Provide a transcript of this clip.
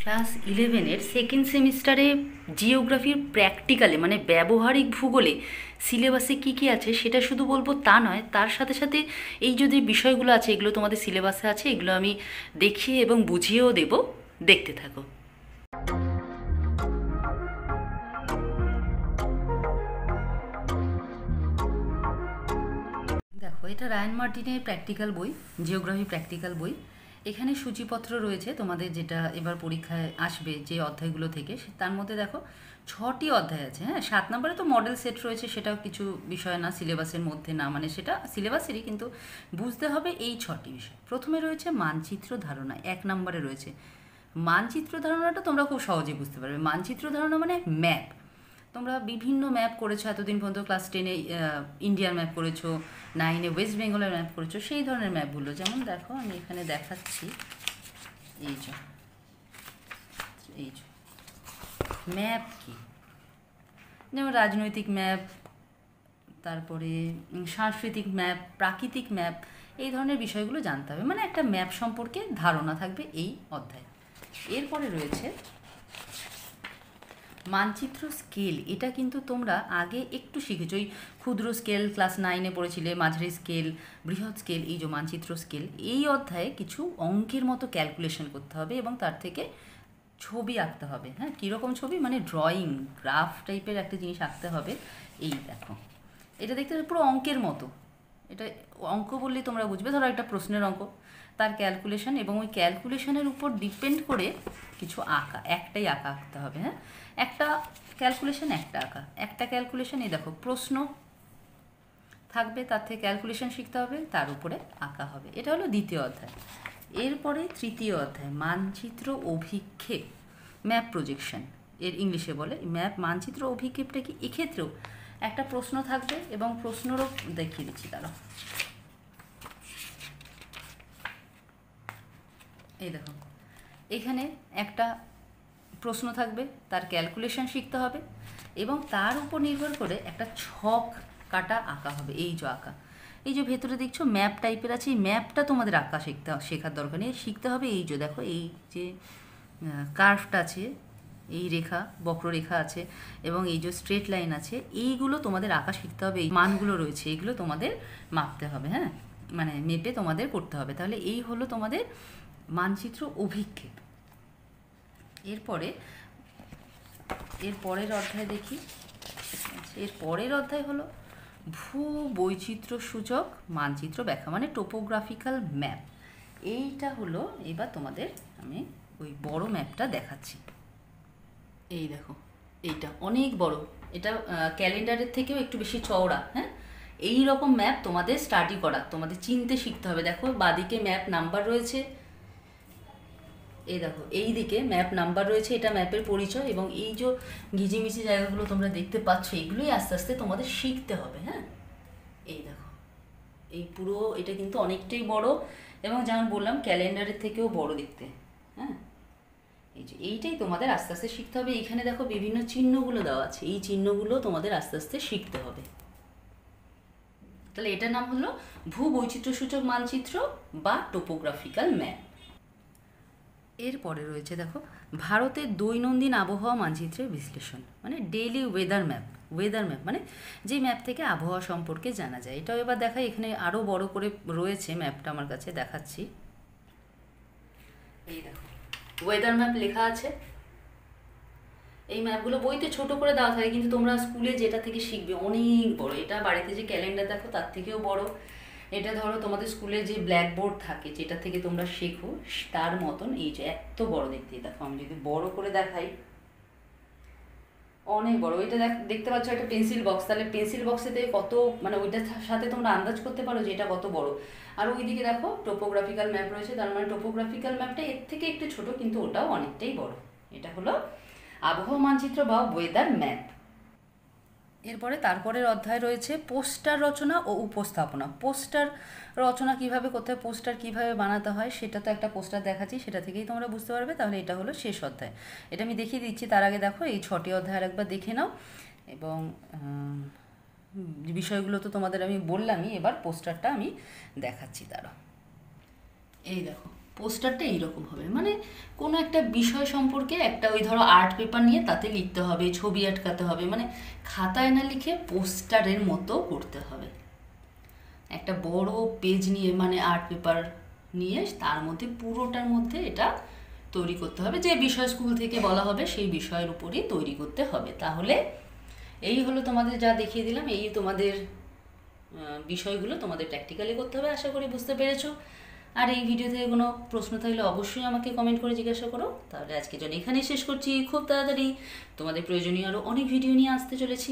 Class ইলেভেনের second সেমিস্টারে জিওগ্রাফির প্র্যাকটিক্যালে মানে ব্যবহারিক ভূগোলে সিলেবাসে কী কী আছে সেটা শুধু বলবো তা নয়, তার সাথে সাথে এই যে বিষয়গুলো আছে এগুলো তোমাদের সিলেবাসে আছে, এগুলো আমি দেখিয়ে এবং বুঝিয়েও দেব, দেখতে থাকো। দেখো, এটা রায়ান মার্টিনের প্র্যাকটিক্যাল বই, জিওগ্রাফি প্র্যাকটিক্যাল বই। এখানে সূচিপত্র রয়েছে তোমাদের, যেটা এবার পরীক্ষায় আসবে যে অধ্যায়গুলো থেকে, তার মধ্যে দেখো 6টি অধ্যায় আছে। হ্যাঁ, 7 নম্বরে তো মডেল সেট রয়েছে, সেটাও কিছু বিষয় না, সিলেবাসের মধ্যে না, মানে সেটা সিলেবাসেরই, কিন্তু বুঝতে হবে এই 6টি বিষয়। প্রথমে রয়েছে মানচিত্র ধারণা, 1 নম্বরে রয়েছে। মানচিত্র ধারণাটা তোমরা খুব সহজেই বুঝতে পারবে। মানচিত্র ধারণা মানে ম্যাপ। তোমরা বিভিন্ন ম্যাপ করেছো এতদিন পর্যন্ত, ক্লাস 10-এ ইন্ডিয়ার ম্যাপ করেছো, 9-এ ওয়েস্ট বেঙ্গলের ম্যাপ করেছো, সেই ধরনের ম্যাপগুলো। যেমন দেখো আমি এখানে দেখাচ্ছি, এই যে ম্যাপ কি, যেমন রাজনৈতিক ম্যাপ, তারপরে সাংস্কৃতিক ম্যাপ, প্রাকৃতিক ম্যাপ, এই ধরনের বিষয়গুলো জানতে হবে, মানে একটা ম্যাপ সম্পর্কে ধারণা থাকবে এই অধ্যায়ে। এরপরে রয়েছে মানচিত্র স্কেল। এটা কিন্তু তোমরা আগে একটু শিখেছো, ওই ক্ষুদ্র স্কেল ক্লাস 9-এ পড়েছিলে, মাঝারি স্কেল, বৃহৎ স্কেল, এই যে মানচিত্র স্কেল। এই অধ্যায়ে কিছু অঙ্কের মতো ক্যালকুলেশন করতে হবে এবং তার থেকে ছবি আঁকতে হবে। হ্যাঁ, কীরকম ছবি, মানে ড্রয়িং, গ্রাফ টাইপের একটা জিনিস আঁকতে হবে। এই দেখো, এটা দেখতে পুরো অঙ্কের মতো। এটা অঙ্ক বললেই তোমরা বুঝবে, ধরো একটা প্রশ্নের অঙ্ক, তার ক্যালকুলেশন, এবং ওই ক্যালকুলেশনের উপর ডিপেন্ড করে কিছু আঁকা, একটাই আঁকা আঁকতে হবে। হ্যাঁ, একটা ক্যালকুলেশন, একটা ক্যালকুলেশন, এই দেখো প্রশ্ন থাকবে, তার থেকে ক্যালকুলেশন শিখতে হবে, তার উপরে আঁকা হবে। এটা হলো দ্বিতীয় অধ্যায়। এরপরে তৃতীয় অধ্যায় মানচিত্র অভিক্ষেপ, ম্যাপ প্রজেকশন এর ইংলিশে বলে। মানচিত্র অভিক্ষেপটা কি, এক্ষেত্রেও একটা প্রশ্ন থাকবে এবং প্রশ্নেরও দেখিয়ে দিচ্ছি তারা। এই দেখো, এখানে একটা প্রশ্ন থাকবে, তার ক্যালকুলেশন শিখতে হবে এবং তার উপর নির্ভর করে একটা ছক কাটা আঁকা হবে। এই যে আঁকা, এই যে ভেতরে দেখছো ম্যাপ টাইপের আছে, এই ম্যাপটা তোমাদের আঁকা শেখার দরকার নেই, শিখতে হবে। এই যে দেখো, এই যে কার্ভটা আছে, এই রেখা, বক্ররেখা আছে এবং এই যে স্ট্রেট লাইন আছে, এইগুলো তোমাদের আঁকা শিখতে হবে। এই মানগুলো রয়েছে, এগুলো তোমাদের মাপতে হবে। হ্যাঁ, মানে মেপে তোমাদের করতে হবে। তাহলে এই হলো তোমাদের মানচিত্র অভিক্ষেপ। এর পরের অধ্যায় দেখি। এর পরের অধ্যায় হলো ভূ বৈচিত্র্য সূচক মানচিত্র ব্যাখ্যা, মানে টোপোগ্রাফিক্যাল ম্যাপ। এইটা হলো, এবার তোমাদের আমি ওই বড় ম্যাপটা দেখাচ্ছি। এই দেখো, এইটা অনেক বড়, এটা ক্যালেন্ডারের থেকেও একটু বেশি চওড়া। হ্যাঁ, এই রকম ম্যাপ তোমাদের স্টাডি করা, তোমাদের চিনতে শিখতে হবে। দেখো বাদিকে ম্যাপ নাম্বার রয়েছে, এই দেখো এই দিকে ম্যাপ নাম্বার রয়েছে, এটা ম্যাপের পরিচয়, এবং এই যে ঘিজিমিচি জায়গাগুলো তোমরা দেখতে পাচ্ছ, এগুলোই আস্তে আস্তে তোমাদের শিখতে হবে। হ্যাঁ, এই দেখো, এই পুরো এটা কিন্তু অনেকটাই বড় এবং যেমন বললাম ক্যালেন্ডারের থেকেও বড় দেখতে। হ্যাঁ, এই যে এইটাই তোমাদের আস্তে আস্তে শিখতে হবে। এইখানে দেখো বিভিন্ন চিহ্নগুলো দেওয়া আছে, এই চিহ্নগুলো তোমাদের আস্তে আস্তে শিখতে হবে। তাহলে এটার নাম হলো ভূ বৈচিত্র্য সূচক মানচিত্র বা টোপোগ্রাফিক্যাল ম্যাপ। এরপরে রয়েছে দেখো ভারতের দৈনন্দিন আবহাওয়া মানচিত্রের বিশ্লেষণ, মানে daily weather map. Weather map মানে যে ম্যাপ থেকে আবহাওয়া সম্পর্কে জানা যায়। এটাও এবার দেখাই, এখানে আরও বড় করে রয়েছে ম্যাপটা, আমার কাছে দেখাচ্ছি। এই দেখো ওয়েদার ম্যাপ লেখা আছে। এই ম্যাপগুলো বইতে ছোট করে দেওয়া থাকে, কিন্তু তোমরা স্কুলে যেটা থেকে শিখবে অনেক বড়। এটা বাড়িতে যে ক্যালেন্ডার দেখো তার থেকেও বড়। এটা ধরো তোমাদের স্কুলে যে ব্ল্যাকবোর্ড থাকে, যেটা থেকে তোমরা শেখো, তার মতন এই যে এত বড় দেখতে। দেখো আমি যদি বড় করে দেখাই, অনেক বড়। ওইটা দেখতে পাচ্ছ একটা পেন্সিল বক্স, তাহলে পেন্সিল বক্সেতে কত, মানে ওইটার সাথে তোমরা আন্দাজ করতে পারো যে এটা কত বড়। আর ওইদিকে দেখো টোপোগ্রাফিক্যাল ম্যাপ রয়েছে, তার মানে টোপোগ্রাফিক্যাল ম্যাপটা এর থেকে একটু ছোট, কিন্তু ওটাও অনেকটাই বড়। এটা হলো আবহাওয়া মানচিত্র বা ওয়েদার ম্যাপ। এরপরে তারপরের অধ্যায় রয়েছে পোস্টার রচনা ও উপস্থাপনা। পোস্টার রচনা কিভাবে করতে হয়, পোস্টার কিভাবে বানাতে হয়, সেটা তো একটা পোস্টার দেখাচ্ছি, সেটা থেকেই তোমরা বুঝতে পারবে। তাহলে এটা হলো শেষ অধ্যায়, এটা আমি দেখিয়ে দিচ্ছি। তার আগে দেখো এই 6টি অধ্যায় একবার দেখে নাও, এবং বিষয়গুলো তো তোমাদের আমি বললামই, এবার পোস্টারটা আমি দেখাচ্ছি। তারা এই দেখো, পোস্টারটা এইরকম হবে, মানে কোনো একটা বিষয় সম্পর্কে একটা ওই ধরো আর্ট পেপার নিয়ে তাতে লিখতে হবে, ছবি আটকাতে হবে, মানে খাতায় না লিখে পোস্টারের মতো করতে হবে। একটা বড় পেজ নিয়ে মানে আর্ট পেপার নিয়ে তার মধ্যে পুরোটার মধ্যে এটা তৈরি করতে হবে, যে বিষয় স্কুল থেকে বলা হবে সেই বিষয়ের উপরেই তৈরি করতে হবে। তাহলে এই হলো তোমাদের যা দেখিয়ে দিলাম, এই তোমাদের বিষয়গুলো তোমাদের প্র্যাকটিক্যালি করতে হবে। আশা করি বুঝতে পেরেছো। আর এই ভিডিও থেকে কোনো প্রশ্ন থাকলে অবশ্যই আমাকে কমেন্ট করে জিজ্ঞাসা করো। তাহলে আজকের জন্য এখানেই শেষ করছি। খুব তাড়াতাড়ি তোমাদের প্রয়োজনীয় আরও অনেক ভিডিও নিয়ে আসতে চলেছি।